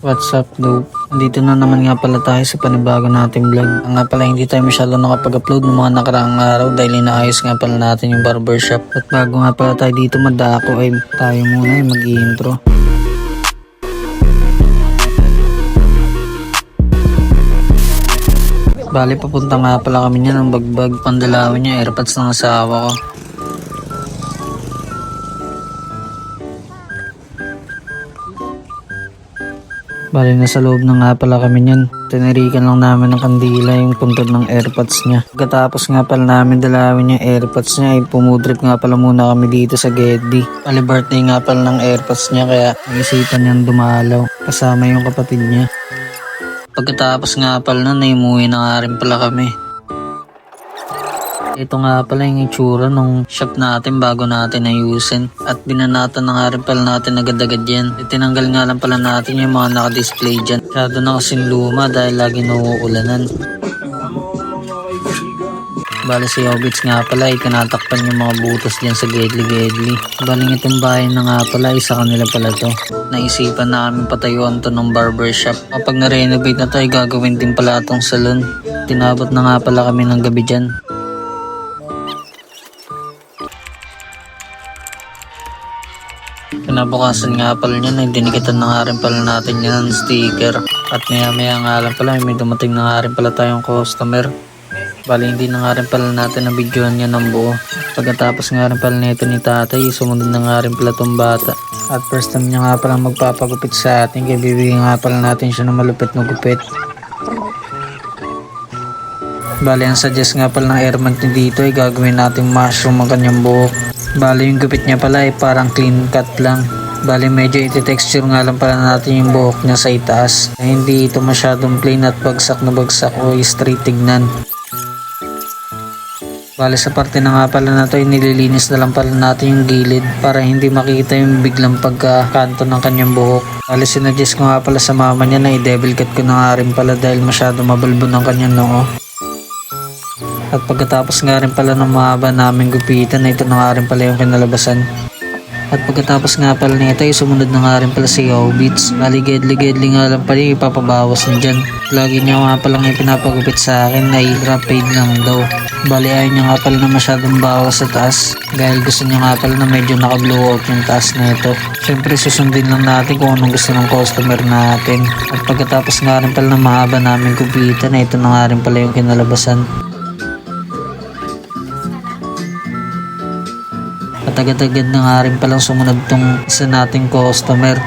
What's up, Dope? Dito na naman nga pala tayo sa panibago nating vlog. Nga pala hindi tayo masyado nakapag-upload ng mga nakaraang araw dahil inaayos nga pala natin yung barbershop. At bago nga pala tayo dito madako ay tayo muna ay mag-i-intro. Bali papunta nga pala kami niya ng bagbag. Pandalawin niya airpods ng asawa ko. Bali nasa loob na nga pala kami niyan. Tinirikan lang namin ng kandila yung puntod ng airpods niya. Pagkatapos nga pala namin dalawin yung airpods niya ay pumudrip nga pala muna kami dito sa Geddy. Bali birthday nga pala ng airpods niya kaya naisipan niyang dumalaw kasama yung kapatid niya. Pagkatapos nga pala nun ay umuwi na nga rin pala kami. Ito nga pala yung itsura ng shop natin bago natin ayusin. At binanatan na nga rin pala natin agad-agad yan. Tinanggal nga lang pala natin yung mga naka-display dyan. Masyado na kasing luma dahil lagi nauulanan. Bali si Obits nga pala ay tinatakpan yung mga butas dyan sa gedli-gedli. Baling itong bahay na nga pala ay sa kanila pala to. Naisipan namin patayuan to ng barbershop. Kapag na-renovate na to ay gagawin din pala itong salon. Tinabot na nga pala kami ng gabi dyan. Kinabukasan nga pala niyan ay dinikitan na nga rin pala natin yan ng sticker. At maya nga lang pala may dumating na nga rin pala tayong customer. Bali hindi na nga rin pala natin nabidyohan yan ng buo. Pagkatapos nga rin pala nito ni tatay, sumunod na nga rin pala tong bata. At first time niya nga pala magpapagupit sa atin kaya bibigyan nga pala natin siya ng malupit na gupit. Bali ang suggest nga pala ng airman niya dito ay gagawin natin mushroom ang kanyang buhok. Bali yung gupit niya pala ay parang clean cut lang. Bali medyo iti-texture nga lang pala natin yung buhok niya sa itaas. Na hindi ito masyadong plain at bagsak na bagsak o straight tignan. Bali sa parte na nga pala na ito ay nililinis na lang pala natin yung gilid para hindi makita yung biglang pagkakanto ng kanyang buhok. Bali sinuggest ko nga pala sa mama niya na i-devil cut ko na nga rin pala dahil masyado mabalbo ng kanyang noo. At pagkatapos nga rin pala ng mahaba namin gupitan na ito na nga rin pala yung kinalabasan. At pagkatapos nga pala nito ay sumunod na nga rin pala si Obits. Bali gedli-gedli nga lang pala yung ipapabawas niya dyan. Lagi niya nga palang yung pinapagupit sa akin ay drop fade lang daw. Bali ayaw niya nga pala na masyadong bawas sa taas. Dahil gusto niya nga pala na medyo naka-blow out yung taas na ito. Siyempre susundin lang natin kung anong gusto ng customer natin. At pagkatapos nga rin pala ng mahaba namin gupitan na ito na nga rin pala yung kinalabasan. At agad-agad na nga rin palang sumunod tong isa nating customer.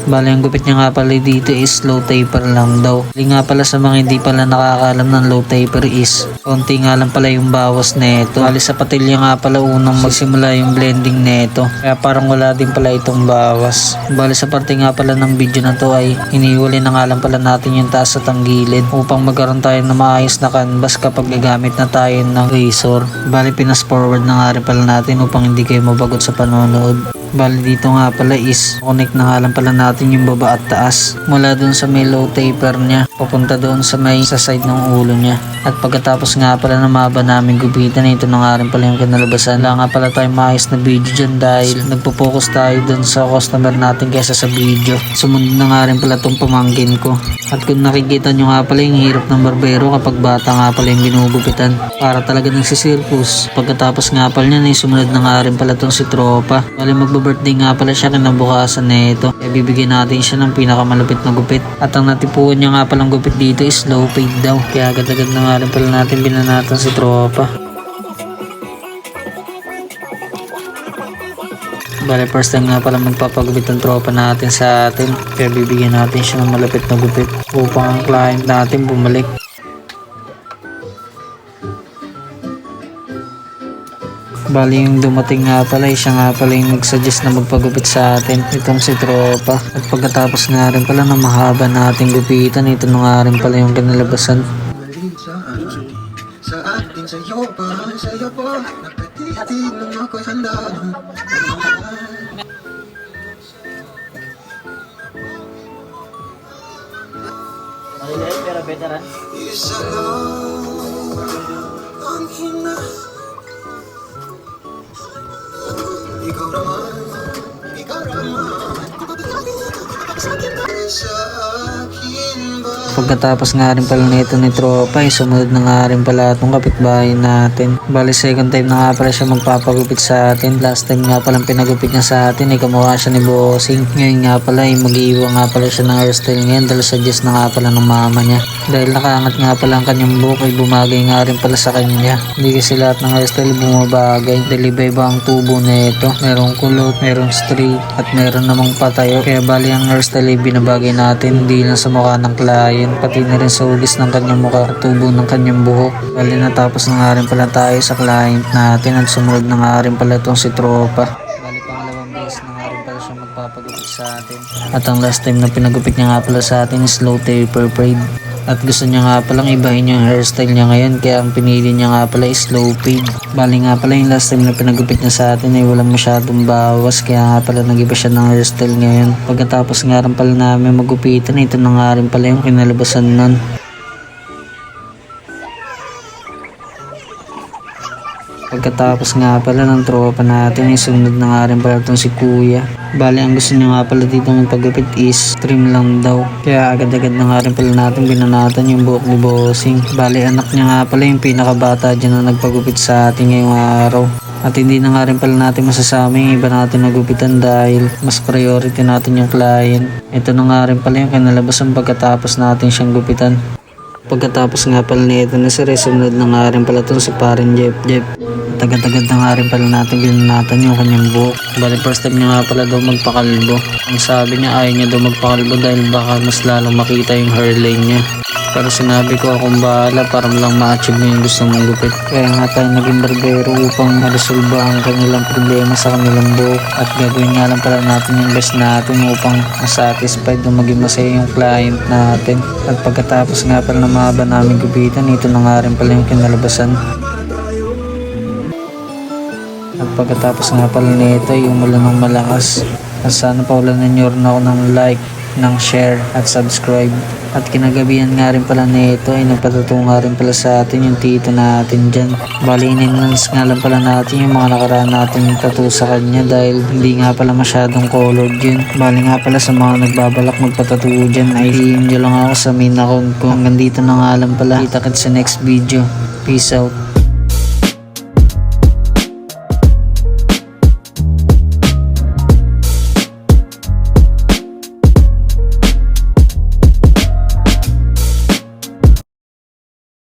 Bali ang gupit niya nga pala dito is low taper lang daw. Hindi nga pala sa mga hindi pala nakakaalam ng low taper is konti nga lang pala yung bawas neto. Bali sa patilya nga pala unang magsimula yung blending neto. Kaya parang wala din pala itong bawas. Bali sa parte nga pala ng video na to ay hiniwalay na nga lang pala natin yung taas at ang gilid upang magkaroon tayo ng maayos na canvas kapag gagamit na tayo ng razor. Bali pinas forward na nga rin pala natin upang hindi kayo mabagot sa panonood. Bali dito nga pala is connect na nga lang pala natin yung baba at taas mula dun sa may low taper niya papunta doon sa may sa side ng ulo niya. At pagkatapos nga pala na maba namin gupitan ito na nga rin pala yung kinalabasan. Wala nga pala tayong maayos na video dyan dahil nagpo-focus tayo dun sa customer natin kaysa sa video. Sumunod na nga rin pala tong pamangkin ko. At kung nakikita nyo nga pala yung hirap ng barbero kapag bata nga pala yung ginugupitan para talaga nagsisirkus. Pagkatapos nga pala niya ay sumunod na nga rin pala tong si Tropa. Bali magbe-birthday nga pala siya kinabukasan na ito. Kaya bibigyan natin siya ng pinakamalupit na gupit. At ang natipuan niya nga palang gupit dito is low fade daw. Kaya agad-agad na nga rin pala natin binanatan si Tropa. Bale first time nga pala magpapagupit ang tropa natin sa atin. Kaya bibigyan natin siya ng malapit na gupit upang ang client natin bumalik. Bali yung dumating nga pala siya nga pala yung nagsuggest na magpagupit sa atin itong si Tropa. At pagkatapos nga rin pala na mahaba nating gupitan ito na nga rin pala yung kinalabasan. Sa atin sa'yo pa napatitin ng ako'y handa. Pero veteran isa lang ang hina. Ikaw naman Pagkatapos nga rin pala nito ni tropa ay sumunod na nga rin pala itong kapitbahay natin. Bali second time na nga pala siya magpapagupit sa atin. Last time nga pala pinagupit niya sa atin ay kamukha siya ni Bossing. Ngayon nga pala ay mag-iiwa nga pala siya ng hairstyle ngayon dahil suggest na nga pala ng mama niya. Dahil nakaangat nga pala ang kanyang buhok ay bumagay nga rin pala sa kanya. Hindi kasi lahat ng hairstyle bumabagay dahil iba-iba ang tubo na ito. Merong kulot, merong straight at meron namang patayo. Kaya bali ang hairstyle ay binabagay natin hindi lang sa mukha ng client pati na rin sa hugis ng kanyang mukha at tubo ng kanyang buhok. Bali natapos na nga rin pala tayo sa client natin at sumunod na nga rin pala itong si tropa. Bali pangalawang beses na nga rin pala siya magpapagupit sa atin. At ang last time na pinagupit niya nga pala sa atin is slow taper fade. At gusto niya nga palang ibahin yung hairstyle niya ngayon kaya ang pinili niya nga pala is slow fade. Bali nga pala yung last time na pinagupit niya sa atin ay walang masyadong bawas kaya nga pala nag-iba siya ng hairstyle ngayon. Pagkatapos nga rin pala namin magupitan ito na nga rin pala yung kinalabasan nun. Pagkatapos nga pala ng tropa natin ay sunod na nga rin pala itong si kuya. Bali ang gusto niya nga pala dito ng paggupit is trim lang daw. Kaya agad-agad na nga rin pala natin binanatan yung buhok ni Bossing. Bali anak niya nga pala yung pinakabata dyan na nagpagupit sa atin ngayong araw. At hindi na nga rin pala natin masasama yung iba natin nagupitan dahil mas priority natin yung client. Ito na nga rin pala yung kinalabasan pagkatapos natin siyang gupitan. Pagkatapos nga pala nito na si sunod na nga rin pala itong si parin Jeff. Tagad-tagad na nga rin pala natin binanatan yung kanyang buhok. Bali first time niya nga pala daw magpakalbo. Ang sabi niya ayaw niya daw magpakalbo dahil baka mas lalong makita yung hairline niya. Pero sinabi ko akong bahala para lang ma-achieve mo yung gusto mong gupit. Kaya nga tayo naging barbero upang ma-resolve ang kanilang problema sa kanilang buhok. At gagawin nga lang pala natin yung best natin upang ma-satisfied na maging masaya yung client natin. At pagkatapos nga pala na mahaba namin gupitan, ito na nga rin pala yung kinalabasan. At pagkatapos nga pala nito ay umulan ng malakas. At sana paulanan nyo rin ako ng like, ng share at subscribe. At kinagabihan nga rin pala nito ay nagpatutungo nga rin pala sa atin yung tito natin dyan. Bali in-enhance nga lang pala natin yung mga nakaraan natin yung tattoo sa kanya dahil hindi nga pala masyadong colored yun. Bali nga pala sa mga nagbabalak magpatattoo dyan ay i-enjoy lang ako sa main account ko. Hanggang dito na nga lang pala. Kita kits sa next video. Peace out.